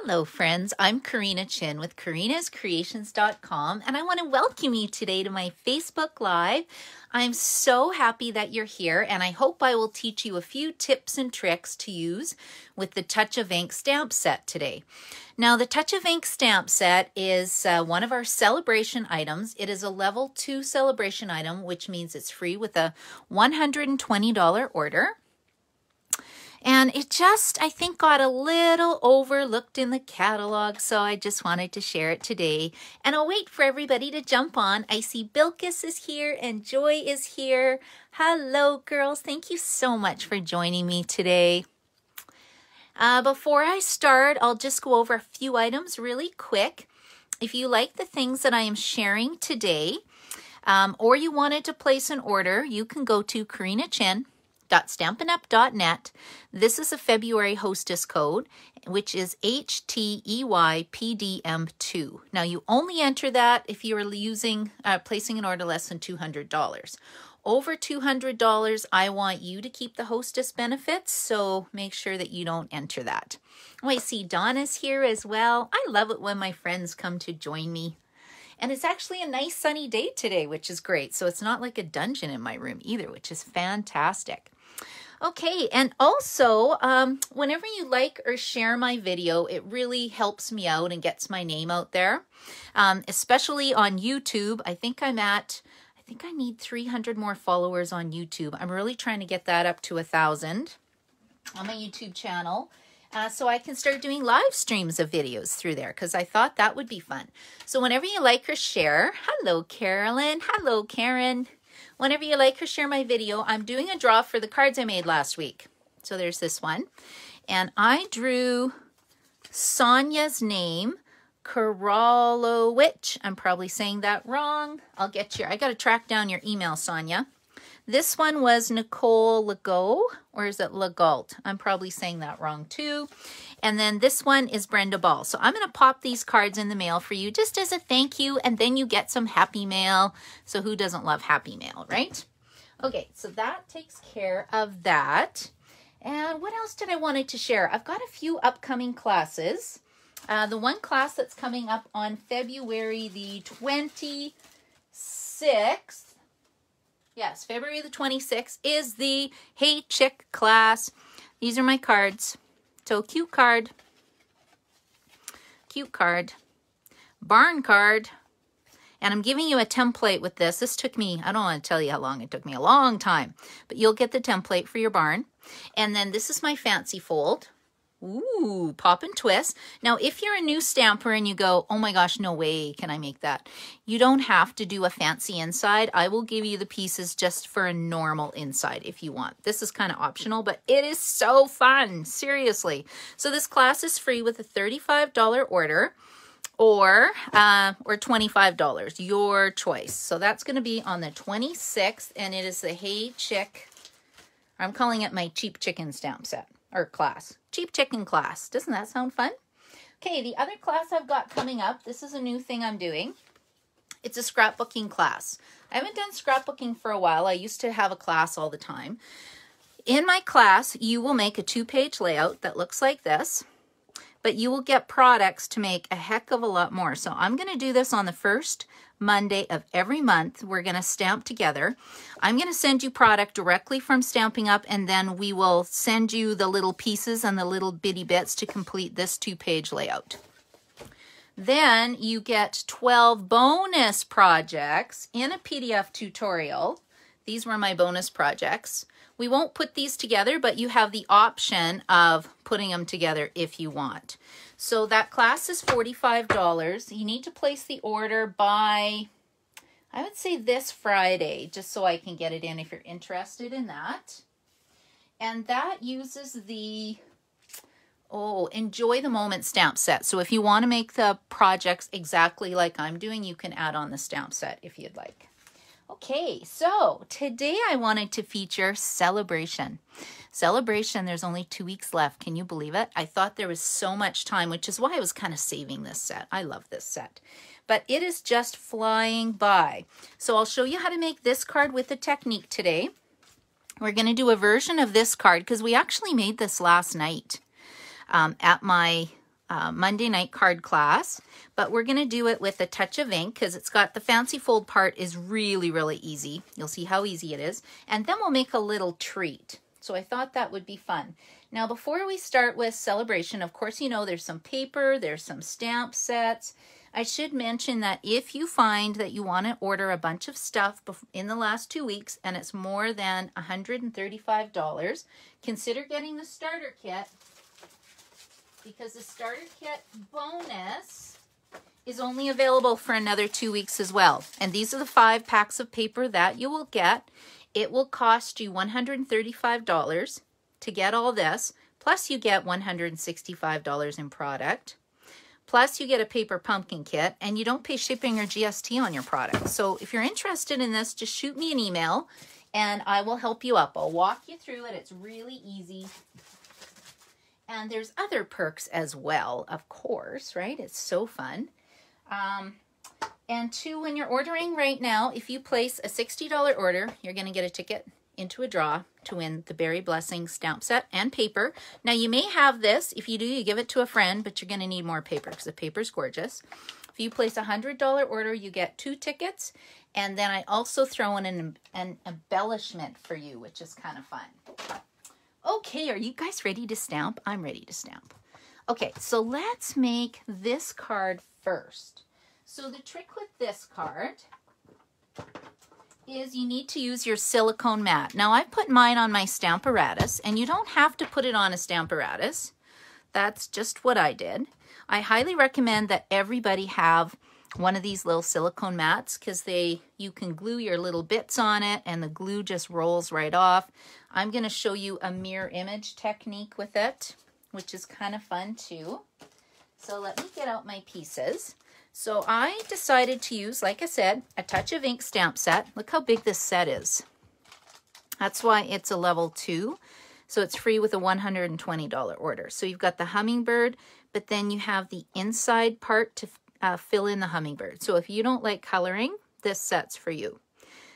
Hello friends, I'm Karina Chin with karinascreations.com and I want to welcome you today to my Facebook Live. I'm so happy that you're here and I hope I will teach you a few tips and tricks to use with the Touch of Ink stamp set today. Now the Touch of Ink stamp set is one of our celebration items. It is a level 2 celebration item, which means it's free with a $120 order. And it just, I think, got a little overlooked in the catalog, so I just wanted to share it today. And I'll wait for everybody to jump on. I see Bilkis is here and Joy is here. Hello, girls. Thank you so much for joining me today. Before I start, I'll just go over a few items really quick. If you like the things that I am sharing today, or you wanted to place an order, you can go to karinachin.stampinup.net. This is a February hostess code, which is HTEYPDM2. Now you only enter that if you're placing an order less than $200. Over $200, I want you to keep the hostess benefits, so make sure that you don't enter that. Oh, I see Donna's here as well. I love it when my friends come to join me. And it's actually a nice sunny day today, which is great. So it's not like a dungeon in my room either, which is fantastic. Okay, and also, whenever you like or share my video, it really helps me out and gets my name out there, especially on YouTube. I think I need 300 more followers on YouTube. I'm really trying to get that up to 1,000 on my YouTube channel. So I can start doing live streams of videos through there because I thought that would be fun. So whenever you like or share, hello Carolyn, hello Karen. Whenever you like or share my video, I'm doing a draw for the cards I made last week. So there's this one. And I drew Sonia's name, Karolowicz. I'm probably saying that wrong. I got to track down your email, Sonia. This one was Nicole Legault, or is it Legault? I'm probably saying that wrong too. And then this one is Brenda Ball. So I'm going to pop these cards in the mail for you just as a thank you, and then you get some happy mail. So who doesn't love happy mail, right? Okay, so that takes care of that. And what else did I wanted to share? I've got a few upcoming classes. The one class that's coming up on February the 26th, yes, February the 26th is the Hey Chick class. These are my cards. So cute card, barn card, and I'm giving you a template with this. This took me, I don't want to tell you how long it took me, a long time, but you'll get the template for your barn. And then this is my fancy fold. Ooh, pop and twist. Now, if you're a new stamper and you go, oh my gosh, no way can I make that, you don't have to do a fancy inside. I will give you the pieces just for a normal inside if you want. This is kind of optional, but it is so fun, seriously. So this class is free with a $35 order or $25, your choice. So that's going to be on the 26th, and it is the Hey Chick, I'm calling it my Cheap Chicken stamp set. Or class. Cheap Chicken class. Doesn't that sound fun? Okay, the other class I've got coming up, this is a new thing I'm doing. It's a scrapbooking class. I haven't done scrapbooking for a while. I used to have a class all the time. In my class, you will make a 2-page layout that looks like this, but you will get products to make a heck of a lot more. So I'm going to do this on the first Monday of every month. We're going to stamp together. I'm going to send you product directly from Stampin' Up, and then we will send you the little pieces and the little bitty bits to complete this 2-page layout. Then you get 12 bonus projects in a PDF tutorial. These were my bonus projects. We won't put these together, but you have the option of putting them together if you want. So that class is $45. You need to place the order by, I would say this Friday, just so I can get it in if you're interested in that. And that uses the, Enjoy the Moment stamp set. So if you want to make the projects exactly like I'm doing, you can add on the stamp set if you'd like. Okay, so today I wanted to feature Celebration. Celebration, there's only 2 weeks left. Can you believe it? I thought there was so much time, which is why I was kind of saving this set. I love this set. But it is just flying by. So I'll show you how to make this card with the technique today. We're going to do a version of this card because we actually made this last night at my Monday night card class, but we're going to do it with a touch of ink because it's got the fancy fold part is really, really easy. You'll see how easy it is. And then we'll make a little treat. So I thought that would be fun. Now, before we start with celebration, of course, you know, there's some paper, there's some stamp sets. I should mention that if you find that you want to order a bunch of stuff in the last 2 weeks and it's more than $135, consider getting the starter kit, because the starter kit bonus is only available for another 2 weeks as well. And these are the 5 packs of paper that you will get. It will cost you $135 to get all this, plus you get $165 in product, plus you get a paper pumpkin kit, and you don't pay shipping or GST on your product. So if you're interested in this, just shoot me an email and I will help you up. I'll walk you through it. It's really easy. And there's other perks as well, of course, right? It's so fun. And two, when you're ordering right now, if you place a $60 order, you're going to get a ticket into a draw to win the Berry Blessing stamp set and paper. Now, you may have this. If you do, you give it to a friend, but you're going to need more paper because the paper's gorgeous. If you place a $100 order, you get 2 tickets. And then I also throw in an embellishment for you, which is kind of fun. Okay, are you guys ready to stamp? I'm ready to stamp. Okay, so let's make this card first. So the trick with this card is you need to use your silicone mat. Now, I've put mine on my Stamparatus, and you don't have to put it on a Stamparatus. That's just what I did. I highly recommend that everybody have one of these little silicone mats because you can glue your little bits on it and the glue just rolls right off. I'm going to show you a mirror image technique with it, which is kind of fun too. So let me get out my pieces. So I decided to use, like I said, a touch of ink stamp set. Look how big this set is. That's why it's a level 2. So it's free with a $120 order. So you've got the hummingbird, but then you have the inside part to fill in the hummingbird. So if you don't like coloring, this set's for you.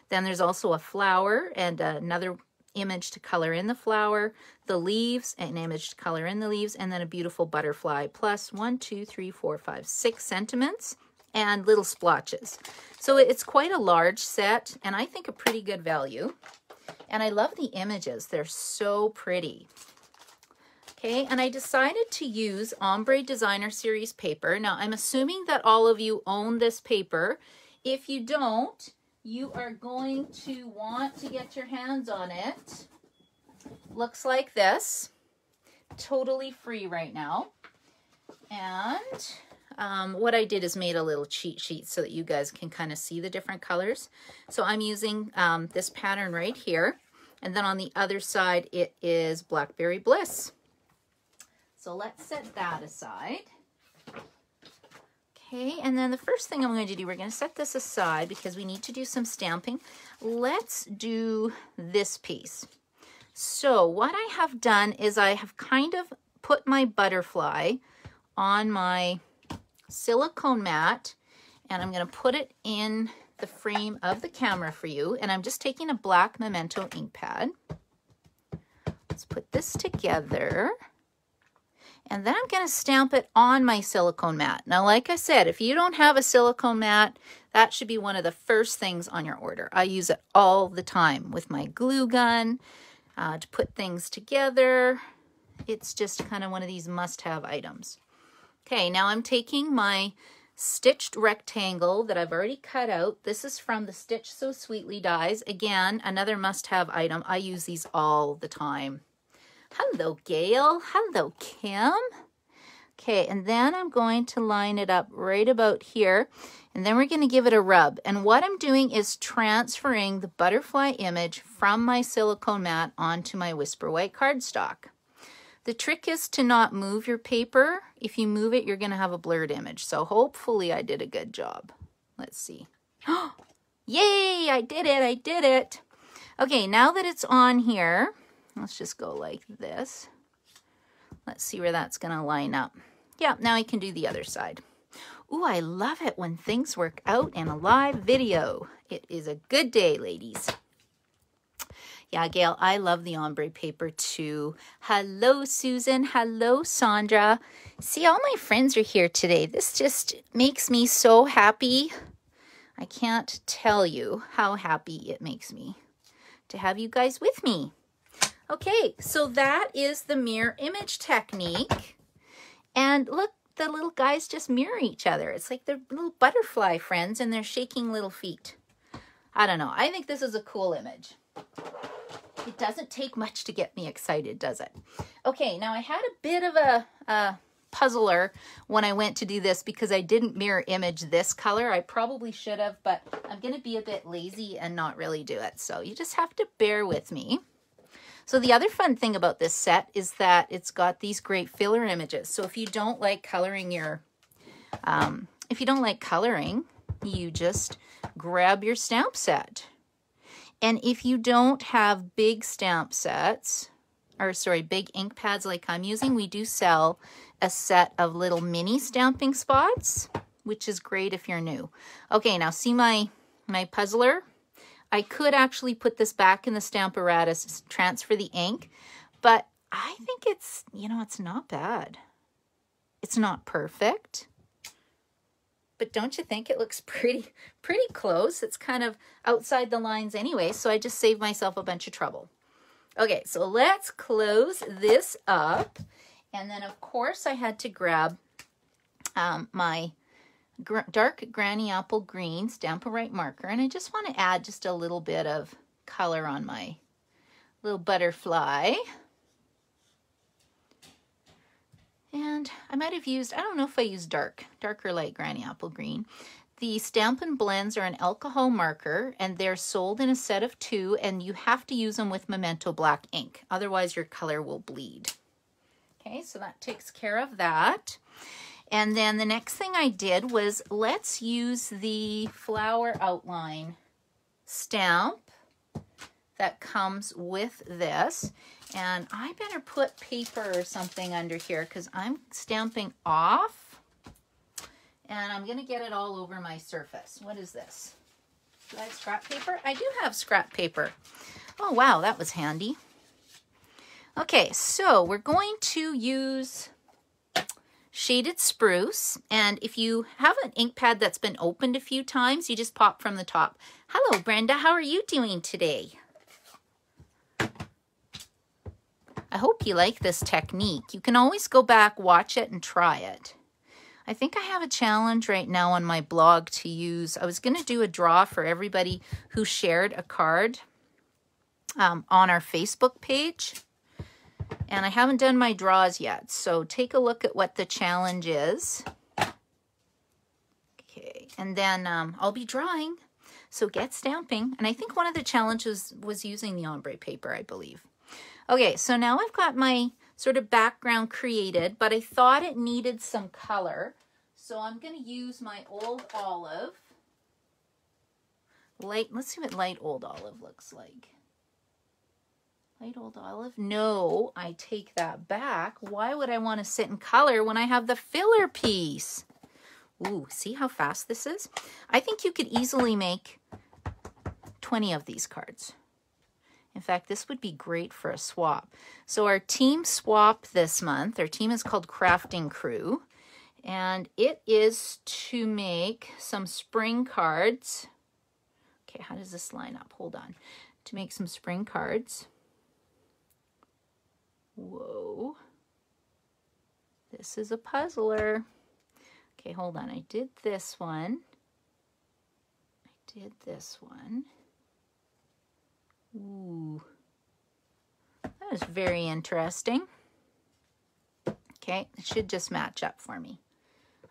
Then there's also a flower and another image to color in the flower, the leaves, an image to color in the leaves, and then a beautiful butterfly, plus 1, 2, 3, 4, 5, 6 sentiments and little splotches. So it's quite a large set, and I think a pretty good value. And I love the images. They're so pretty. Okay, and I decided to use Ombre Designer Series paper. Now, I'm assuming that all of you own this paper. If you don't, you are going to want to get your hands on it. Looks like this. Totally free right now. And what I did is made a little cheat sheet so that you guys can kind of see the different colors. So I'm using this pattern right here. And then on the other side, it is Blackberry Bliss. So let's set that aside. Okay, and then the first thing I'm going to do, we're going to set this aside because we need to do some stamping. Let's do this piece. So what I have done is I have kind of put my butterfly on my silicone mat, and I'm going to put it in the frame of the camera for you. And I'm just taking a black Memento ink pad. Let's put this together. And then I'm going to stamp it on my silicone mat. Now, like I said, if you don't have a silicone mat, that should be one of the first things on your order. I use it all the time with my glue gun to put things together. It's just kind of one of these must-have items. Okay, now I'm taking my stitched rectangle that I've already cut out. This is from the Stitch So Sweetly dies. Again, another must-have item. I use these all the time. Hello, Gail. Hello, Kim. Okay, and then I'm going to line it up right about here, and then we're going to give it a rub. And what I'm doing is transferring the butterfly image from my silicone mat onto my Whisper White cardstock. The trick is to not move your paper. If you move it, you're going to have a blurred image. So hopefully I did a good job. Let's see. Yay, I did it. I did it. Okay, now that it's on here, let's just go like this. Let's see where that's going to line up. Yeah, now I can do the other side. Ooh, I love it when things work out in a live video. It is a good day, ladies. Yeah, Gail, I love the ombre paper too. Hello, Susan. Hello, Sandra. See, all my friends are here today. This just makes me so happy. I can't tell you how happy it makes me to have you guys with me. Okay, so that is the mirror image technique. And look, the little guys just mirror each other. It's like they're little butterfly friends and they're shaking little feet. I don't know. I think this is a cool image. It doesn't take much to get me excited, does it? Okay, now I had a bit of a puzzler when I went to do this because I didn't mirror image this color. I probably should have, but I'm going to be a bit lazy and not really do it. So you just have to bear with me. So the other fun thing about this set is that it's got these great filler images. So if you don't like coloring you just grab your stamp set. And if you don't have big stamp sets, big ink pads like I'm using, we do sell a set of little mini stamping spots, which is great if you're new. Okay, now see my puzzler? I could actually put this back in the Stamparatus, transfer the ink, but I think it's, it's not bad. It's not perfect. But don't you think it looks pretty close? It's kind of outside the lines anyway, so I just saved myself a bunch of trouble. Okay, so let's close this up. And then, of course, I had to grab my dark Granny Apple Green Stamp-A-Rite marker, and I just want to add just a little bit of color on my little butterfly. And I might have used, I don't know if I used dark or light Granny Apple Green. The Stampin' Blends are an alcohol marker, and they're sold in a set of 2, and you have to use them with Memento Black ink. Otherwise, your color will bleed. Okay, so that takes care of that. And then the next thing I did was let's use the flower outline stamp that comes with this. And I better put paper or something under here because I'm stamping off and I'm going to get it all over my surface. What is this? Do I have scrap paper? I do have scrap paper. Oh, wow, that was handy. Okay, so we're going to use Shaded Spruce, and if you have an ink pad that's been opened a few times, you just pop from the top. Hello, Brenda. How are you doing today? I hope you like this technique. You can always go back, watch it, and try it. I think I have a challenge right now on my blog to use. I was going to do a draw for everybody who shared a card on our Facebook page. And I haven't done my draws yet, so take a look at what the challenge is. Okay, and then I'll be drawing, so get stamping. And I think one of the challenges was using the ombre paper, I believe. Okay, so now I've got my sort of background created, but I thought it needed some color. So I'm going to use my Old Olive. Let's see what light Old Olive looks like. Light Old Olive? No, I take that back. Why would I want to sit in color when I have the filler piece? Ooh, see how fast this is? I think you could easily make 20 of these cards. In fact, this would be great for a swap. So our team swap this month, our team is called Crafting Crew, and it is to make some spring cards. Okay, how does this line up? Hold on. To make some spring cards. Whoa. This is a puzzler. Okay, hold on. I did this one. I did this one. Ooh. That is very interesting. Okay, it should just match up for me.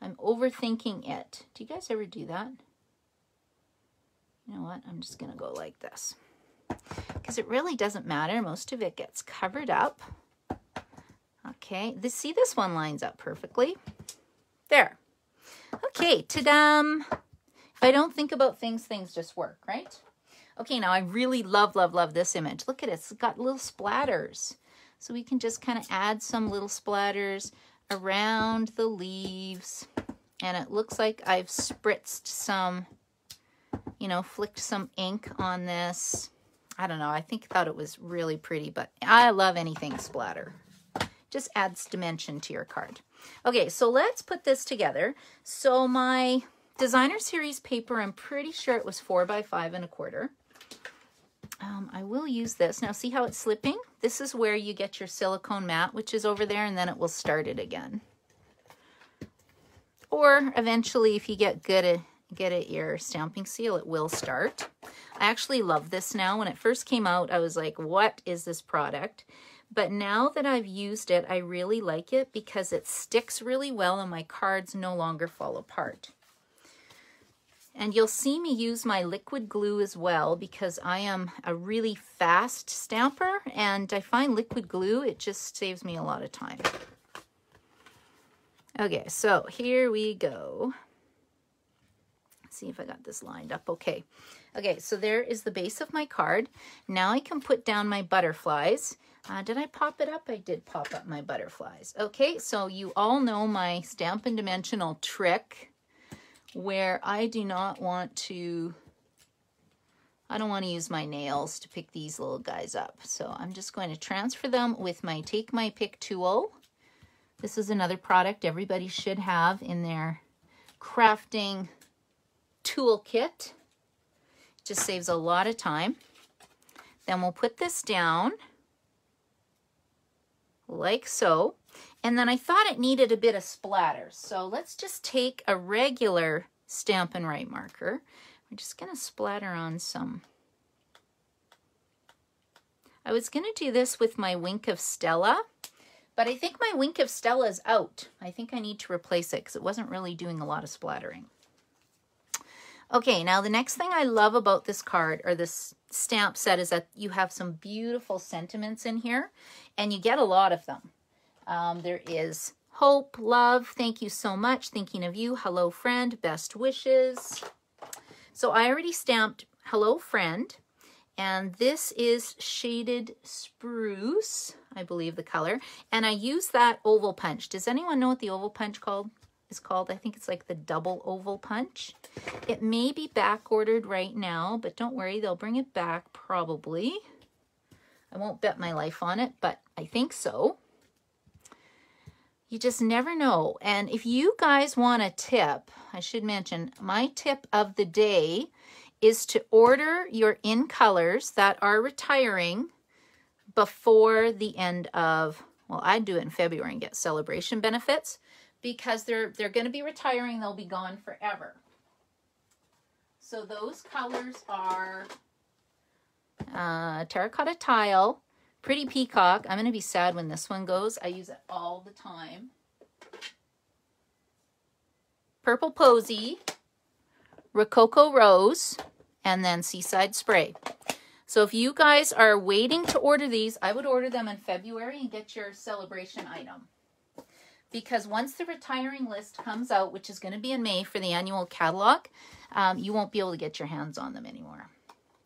I'm overthinking it. Do you guys ever do that? You know what? I'm just going to go like this. Because it really doesn't matter. Most of it gets covered up. Okay, see, this one lines up perfectly. There. Okay, ta-da! If I don't think about things, things just work, right? Okay, now I really love this image. Look at it. It's got little splatters. So we can just kind of add some little splatters around the leaves. And it looks like I've spritzed some, flicked some ink on this. I don't know, I thought it was really pretty, but I love anything splatter. Just adds dimension to your card. Okay, so let's put this together. So my Designer Series paper, I'm pretty sure it was 4 by 5 1/4. I will use this. Now see how it's slipping? This is where you get your silicone mat, which is over there, and then it will start it again. Or eventually, if you get good at your stamping seal, it will start. I actually love this now. When it first came out, I was like, what is this product? But now that I've used it, I really like it because it sticks really well and my cards no longer fall apart. And you'll see me use my liquid glue as well because I am a really fast stamper and I find liquid glue, it just saves me a lot of time. Okay, so here we go. Let's see if I got this lined up. Okay, so there is the base of my card. Now I can put down my butterflies. Did I pop it up? I did pop up my butterflies. Okay, so you all know my Stampin' Dimensional trick where I don't want to use my nails to pick these little guys up. So I'm just going to transfer them with my Take My Pick tool. This is another product everybody should have in their crafting toolkit. It just saves a lot of time. Then we'll put this down like so. And then I thought it needed a bit of splatter. So let's just take a regular Stampin' Write marker. We're just going to splatter on some. I was going to do this with my Wink of Stella, but I think my Wink of Stella is out. I think I need to replace it because it wasn't really doing a lot of splattering. Okay, now the next thing I love about this card or this stamp set is that you have some beautiful sentiments in here, and you get a lot of them. There is hope, love, thank you so much, thinking of you, hello friend, best wishes. So I already stamped hello friend, and this is Shaded Spruce, I believe the color, and I use that oval punch. Does anyone know what the oval punch is called? I think it's like the double oval punch. It may be back ordered right now, but don't worry, they'll bring it back probably. I won't bet my life on it, but I think so. You just never know. And if you guys want a tip, I should mention, my tip of the day is to order your in colors that are retiring before the end of, well, I'd do it in February and get celebration benefits because they're going to be retiring. They'll be gone forever. So those colors are Terracotta Tile, Pretty Peacock. I'm going to be sad when this one goes. I use it all the time. Purple Posy, Rococo Rose, and then Seaside Spray. So if you guys are waiting to order these, I would order them in February and get your celebration item. Because once the retiring list comes out, which is going to be in May for the annual catalog, you won't be able to get your hands on them anymore.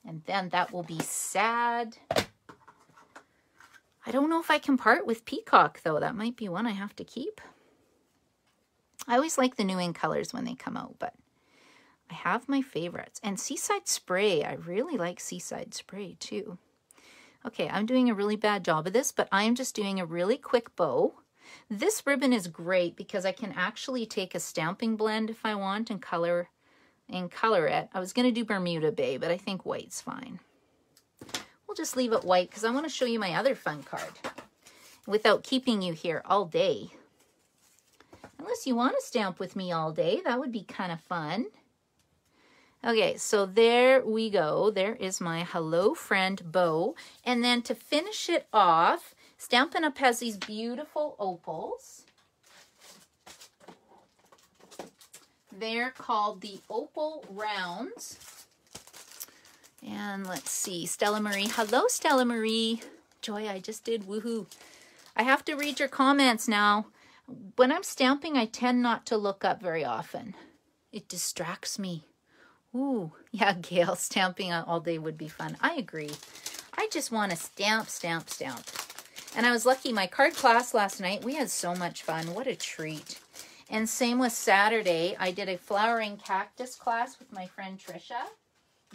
And then that will be sad. I don't know if I can part with Peacock, though. That might be one I have to keep. I always like the new in colors when they come out, but I have my favorites. And Seaside Spray, I really like Seaside Spray, too. Okay, I'm doing a really bad job of this, but I'm just doing a really quick bow. This ribbon is great because I can actually take a stamping blend if I want and color it. I was going to do Bermuda Bay, but I think white's fine. We'll just leave it white because I want to show you my other fun card without keeping you here all day. Unless you want to stamp with me all day, that would be kind of fun. Okay, so there we go. There is my Hello Friend bow. And then to finish it off, Stampin' Up! Has these beautiful opals. They're called the Opal Rounds. And let's see, Stella Marie. Hello, Stella Marie. Joy, I just did, woohoo. I have to read your comments now. When I'm stamping, I tend not to look up very often. It distracts me. Ooh, yeah, Gail, stamping all day would be fun. I agree. I just want to stamp, stamp, stamp. And I was lucky, my card class last night, we had so much fun. What a treat. And same with Saturday. I did a flowering cactus class with my friend Trisha.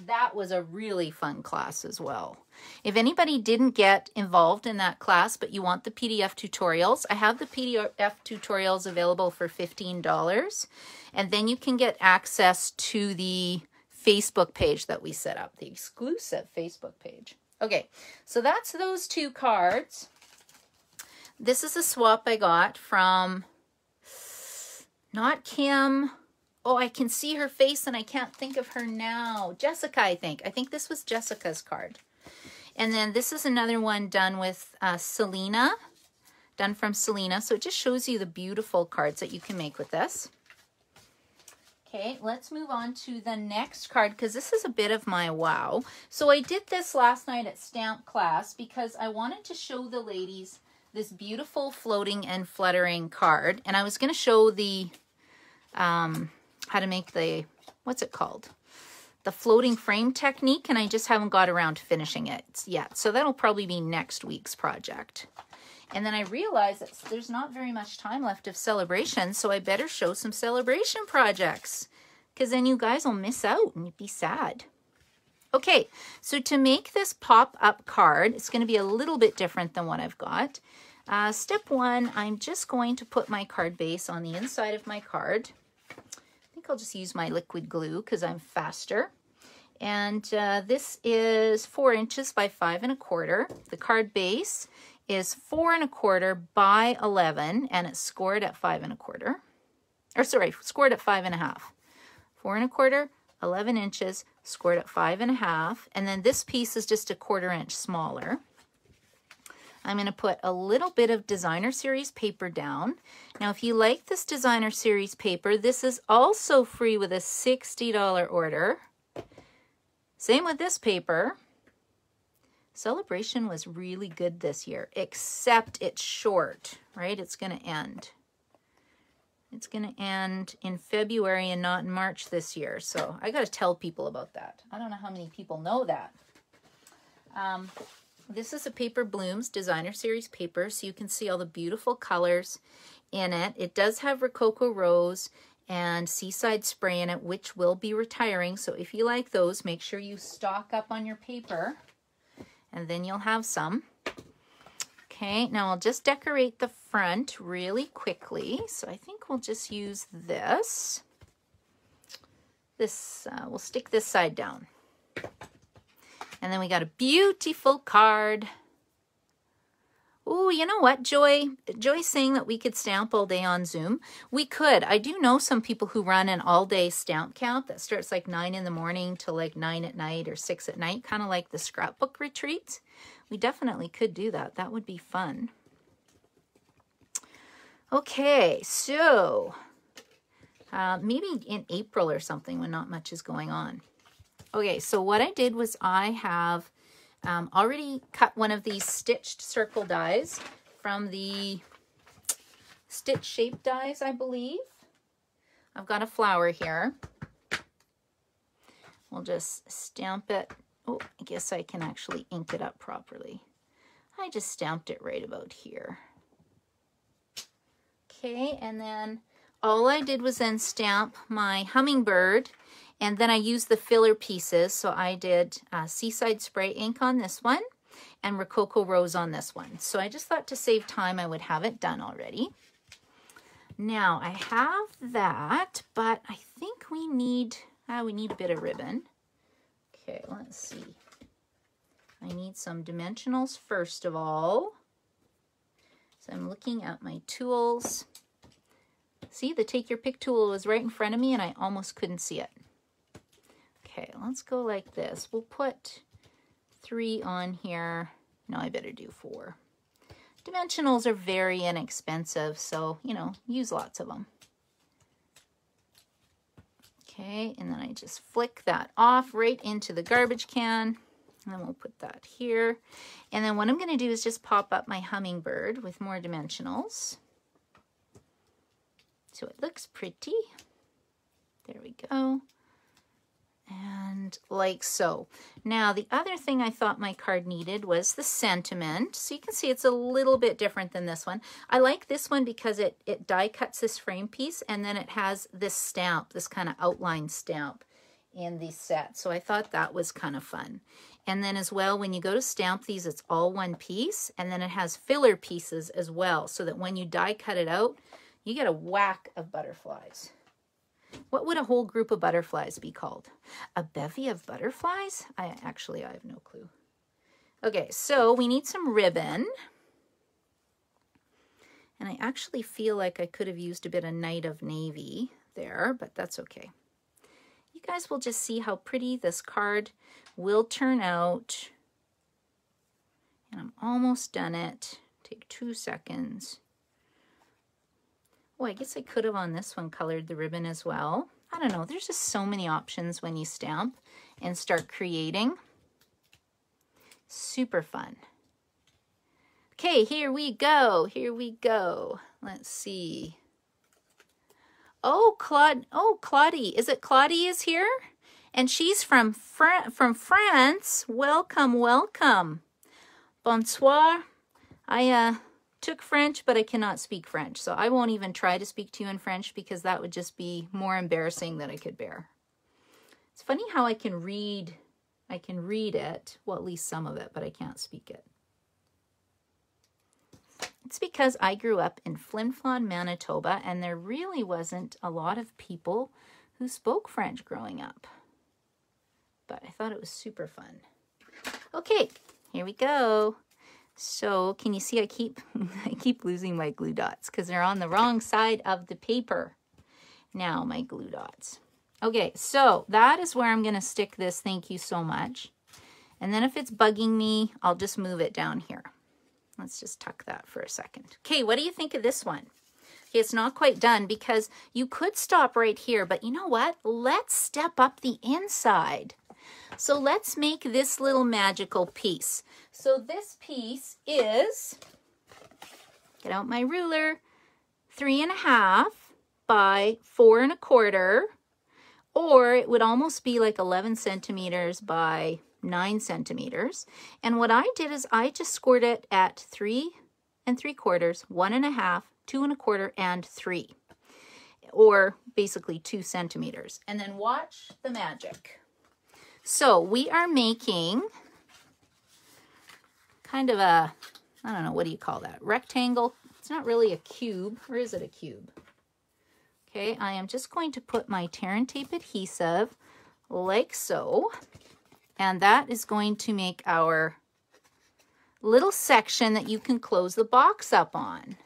that was a really fun class as well. If anybody didn't get involved in that class, but you want the PDF tutorials, I have the PDF tutorials available for $15. And then you can get access to the Facebook page that we set up, the exclusive Facebook page. Okay, so that's those two cards. This is a swap I got from, not Kim. Oh, I can see her face and I can't think of her now. Jessica, I think. I think this was Jessica's card. And then this is another one done with Selena, done from Selena. So it just shows you the beautiful cards that you can make with this. Okay, let's move on to the next card because this is a bit of my wow. So I did this last night at stamp class because I wanted to show the ladies this beautiful floating and fluttering card. And I was going to show the... how to make the, what's it called? The floating frame technique, and I just haven't got around to finishing it yet. So that'll probably be next week's project. And then I realized that there's not very much time left of celebration, so I better show some celebration projects, because then you guys will miss out and be sad. Okay, so to make this pop-up card, it's going to be a little bit different than what I've got. Step one, I'm just going to put my card base on the inside of my card. I'll just use my liquid glue because I'm faster. And this is 4 inches by 5 1/4. The card base is 4 1/4 by 11, and it's scored at 5 1/4. Or sorry, scored at 5 1/2. 4 1/4, 11 inches, scored at 5 1/2. And then this piece is just a 1/4 inch smaller. I'm going to put a little bit of Designer Series paper down. Now, if you like this Designer Series paper, this is also free with a $60 order. Same with this paper. Celebration was really good this year, except it's short, right? It's going to end. It's going to end in February and not in March this year. So I got to tell people about that. I don't know how many people know that. This is a Paper Blooms Designer Series paper, so you can see all the beautiful colors in it. It does have Rococo Rose and Seaside Spray in it, which will be retiring. So if you like those, make sure you stock up on your paper, and then you'll have some. Okay, now I'll just decorate the front really quickly. So I think we'll just use this. We'll stick this side down. And then we got a beautiful card. Oh, you know what, Joy? Joy's saying that we could stamp all day on Zoom. We could. I do know some people who run an all-day stamp count that starts like 9 in the morning to like 9 at night or 6 at night, kind of like the scrapbook retreats. We definitely could do that. That would be fun. Okay, so maybe in April or something when not much is going on. Okay, so what I did was I have already cut one of these stitched circle dies from the Stitch Shape dies, I believe. I've got a flower here. We'll just stamp it. Oh, I guess I can actually ink it up properly. I just stamped it right about here. Okay, and then all I did was then stamp my hummingbird. And then I used the filler pieces. So I did Seaside Spray ink on this one and Rococo Rose on this one. So I just thought to save time, I would have it done already. Now I have that, but I think we need a bit of ribbon. Okay, let's see. I need some dimensionals first of all. So I'm looking at my tools. See, the Take Your Pick tool was right in front of me and I almost couldn't see it. Okay, let's go like this. We'll put 3 on here. No, I better do 4. Dimensionals are very inexpensive, so, you know, use lots of them. Okay, and then I just flick that off right into the garbage can. And then we'll put that here. And then what I'm going to do is just pop up my hummingbird with more dimensionals. So it looks pretty. There we go. And like so. Now, the other thing I thought my card needed was the sentiment. So you can see it's a little bit different than this one. I like this one because it die cuts this frame piece and then it has this stamp, this kind of outline stamp. in the set. So I thought that was kind of fun. And then as well, when you go to stamp these, it's all one piece. And then it has filler pieces as well, so that when you die cut it out, you get a whack of butterflies. What would a whole group of butterflies be called? A bevy of butterflies? I have no clue. Okay, so we need some ribbon. And I actually feel like I could have used a bit of Night of Navy there, but that's okay. You guys will just see how pretty this card will turn out. And I'm almost done it. Take 2 seconds. Oh, I guess I could have on this one colored the ribbon as well. I don't know. There's just so many options when you stamp and start creating. Super fun. Okay, here we go. Here we go. Let's see. Oh, Claudie. Is it Claudie is here? And she's from France. Welcome, welcome. Bonsoir. I took French, but I cannot speak French. So I won't even try to speak to you in French because that would just be more embarrassing than I could bear. It's funny how I can read it. Well, at least some of it, but I can't speak it. It's because I grew up in Flin Flon, Manitoba, and there really wasn't a lot of people who spoke French growing up. But I thought it was super fun. Okay, here we go. So can you see I keep losing my glue dots because they're on the wrong side of the paper. Now my glue dots. Okay, so that is where I'm going to stick this. Thank you so much. And then if it's bugging me, I'll just move it down here. Let's just tuck that for a second. Okay, what do you think of this one? Okay, it's not quite done because you could stop right here, but you know what? Let's step up the inside. So let's make this little magical piece. So this piece is, get out my ruler, 3.5 by 4 1/4, or it would almost be like 11 centimeters by 9 centimeters. And what I did is I just scored it at 3 3/4, 1.5, 2 1/4, and 3, or basically 2 centimeters. And then watch the magic. So we are making kind of a, I don't know, what do you call that? Rectangle. It's not really a cube, or is it a cube? Okay, I am just going to put my tear and tape adhesive like so. And that is going to make our little section that you can close the box up on.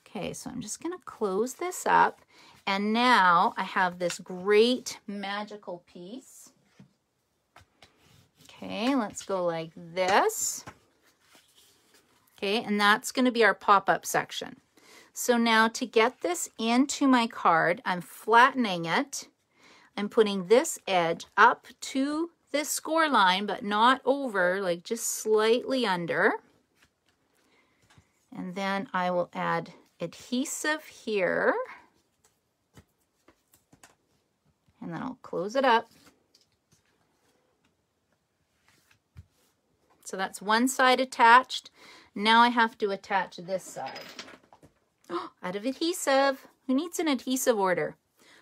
Okay, so I'm just going to close this up. And now I have this great magical piece. Okay, let's go like this. Okay, and that's going to be our pop-up section. So now to get this into my card, I'm flattening it. I'm putting this edge up to this score line, but not over, like just slightly under. And then I will add adhesive here. And then I'll close it up. So that's one side attached. Now I have to attach this side. Oh, out of adhesive. Who needs an adhesive order?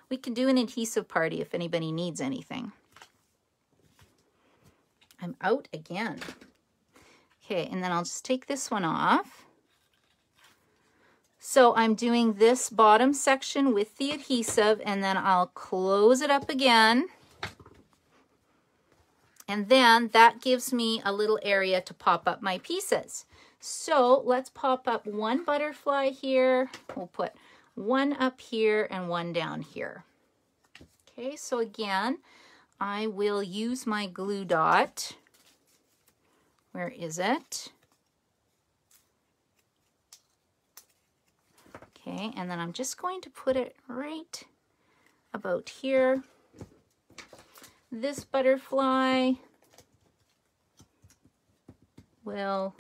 We can do an adhesive party if anybody needs anything. I'm out again. Okay, and then I'll just take this one off. So I'm doing this bottom section with the adhesive, and then I'll close it up again. And then that gives me a little area to pop up my pieces. So let's pop up one butterfly here. We'll put one up here and one down here. Okay, so again, I will use my glue dot. Where is it? Okay, and then I'm just going to put it right about here. This butterfly will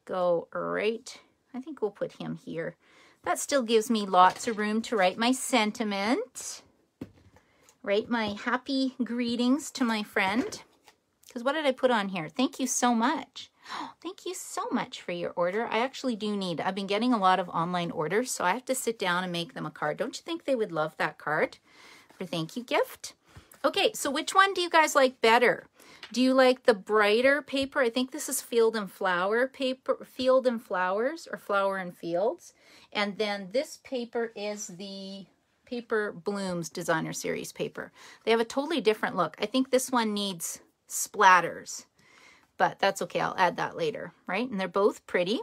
go right, I think we'll put him here. That still gives me lots of room to write my sentiment, write my happy greetings to my friend. Because what did I put on here? Thank you so much. Thank you so much for your order. I actually do need, I've been getting a lot of online orders, so I have to sit down and make them a card. Don't you think they would love that card? for thank you gift. Okay, so which one do you guys like better? Do you like the brighter paper? I think this is Field and Flower paper, Field and Flowers, or Flower and Fields. And then this paper is the Paper Blooms Designer Series paper. They have a totally different look. I think this one needs splatters, but that's okay. I'll add that later, right? And they're both pretty.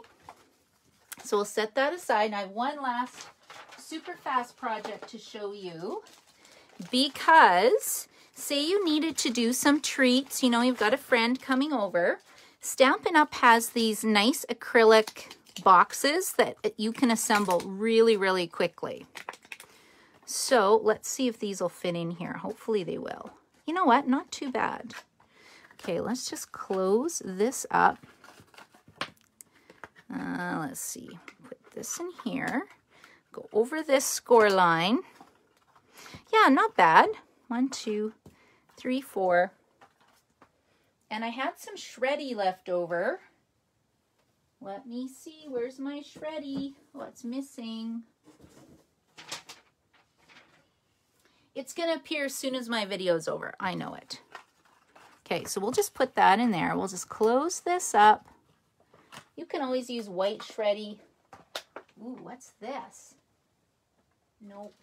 So we'll set that aside. And I have one last super fast project to show you, because say you needed to do some treats, you know, you've got a friend coming over. Stampin' Up! Has these nice acrylic boxes that you can assemble really, really quickly. So let's see if these will fit in here. Hopefully they will. You know what? Not too bad. Okay, let's just close this up. Let's see. Put this in here. Go over this score line. Yeah, not bad. 1, 2, 3, 4. And I had some shreddy left over. Let me see. Where's my shreddy? What's missing? It's going to appear as soon as my video's over. I know it. Okay, so we'll just put that in there. We'll just close this up. You can always use white shreddy. Ooh, what's this? Nope.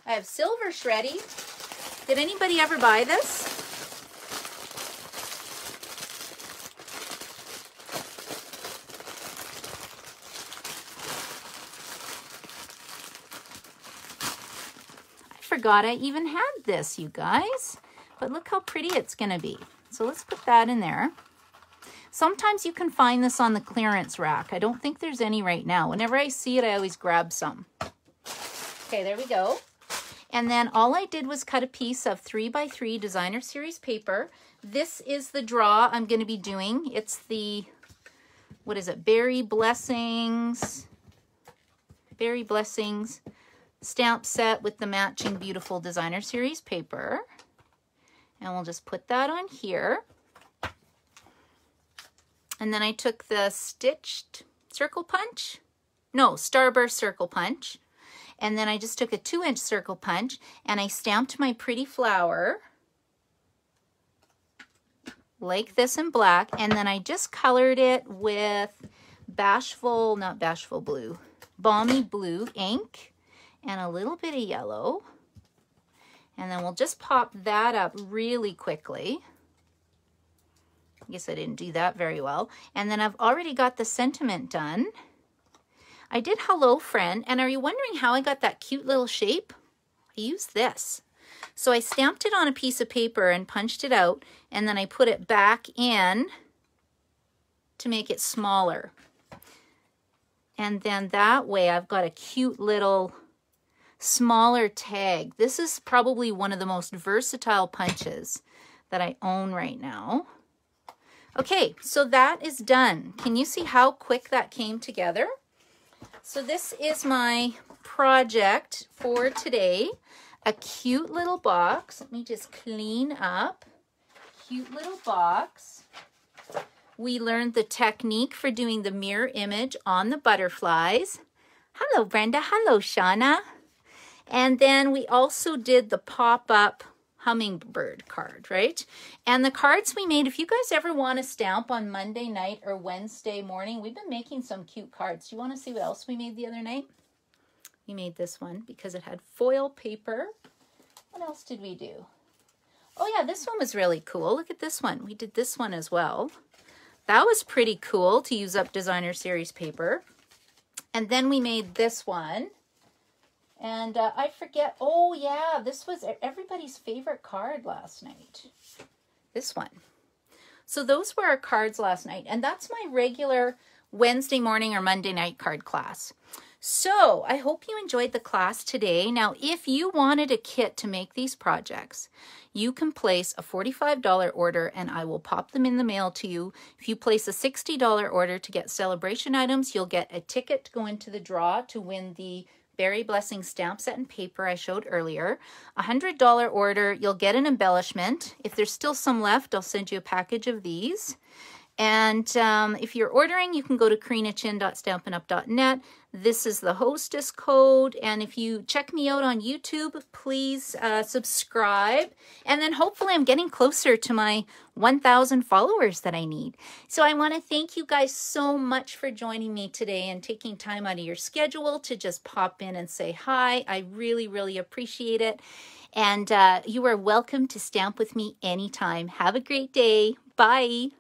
I have silver shreddy. Did anybody ever buy this? I forgot I even had this, you guys. But look how pretty it's going to be. So let's put that in there. Sometimes you can find this on the clearance rack. I don't think there's any right now. Whenever I see it, I always grab some. Okay, there we go. And then all I did was cut a piece of 3x3 Designer Series paper. This is the draw I'm going to be doing. It's the, what is it, Berry Blessings stamp set with the matching beautiful Designer Series paper. And we'll just put that on here. And then I took the stitched circle punch. No, Starburst circle punch. And then I just took a 2-inch circle punch and I stamped my pretty flower like this in black. And then I just colored it with Balmy Blue ink and a little bit of yellow. And then we'll just pop that up really quickly. I guess I didn't do that very well. And then I've already got the sentiment done. I did Hello Friend, and are you wondering how I got that cute little shape? I used this. So I stamped it on a piece of paper and punched it out, and then I put it back in to make it smaller. And then that way I've got a cute little smaller tag. This is probably one of the most versatile punches that I own right now. Okay, so that is done. Can you see how quick that came together? So this is my project for today. A cute little box. Let me just clean up. Cute little box. We learned the technique for doing the mirror image on the butterflies. Hello, Brenda. Hello, Shauna. And then we also did the pop-up hummingbird card, right? And the cards we made, if you guys ever want to stamp on Monday night or Wednesday morning, we've been making some cute cards. Do you want to see what else we made the other night? We made this one because it had foil paper. What else did we do? Oh yeah, this one was really cool. Look at this one. We did this one as well. That was pretty cool to use up Designer Series paper. And then we made this one. And I forget, oh yeah, this was everybody's favorite card last night. This one. So those were our cards last night. And that's my regular Wednesday morning or Monday night card class. So I hope you enjoyed the class today. Now, if you wanted a kit to make these projects, you can place a $45 order and I will pop them in the mail to you. If you place a $60 order to get celebration items, you'll get a ticket to go into the draw to win the Berry Blessing stamp set and paper I showed earlier. A $100 order, you'll get an embellishment. If there's still some left, I'll send you a package of these. And if you're ordering, you can go to karinachin.stampinup.net. This is the hostess code. And if you check me out on YouTube, please subscribe. And then hopefully I'm getting closer to my 1,000 followers that I need. So I want to thank you guys so much for joining me today and taking time out of your schedule to just pop in and say hi. I really, really appreciate it. And you are welcome to stamp with me anytime. Have a great day. Bye.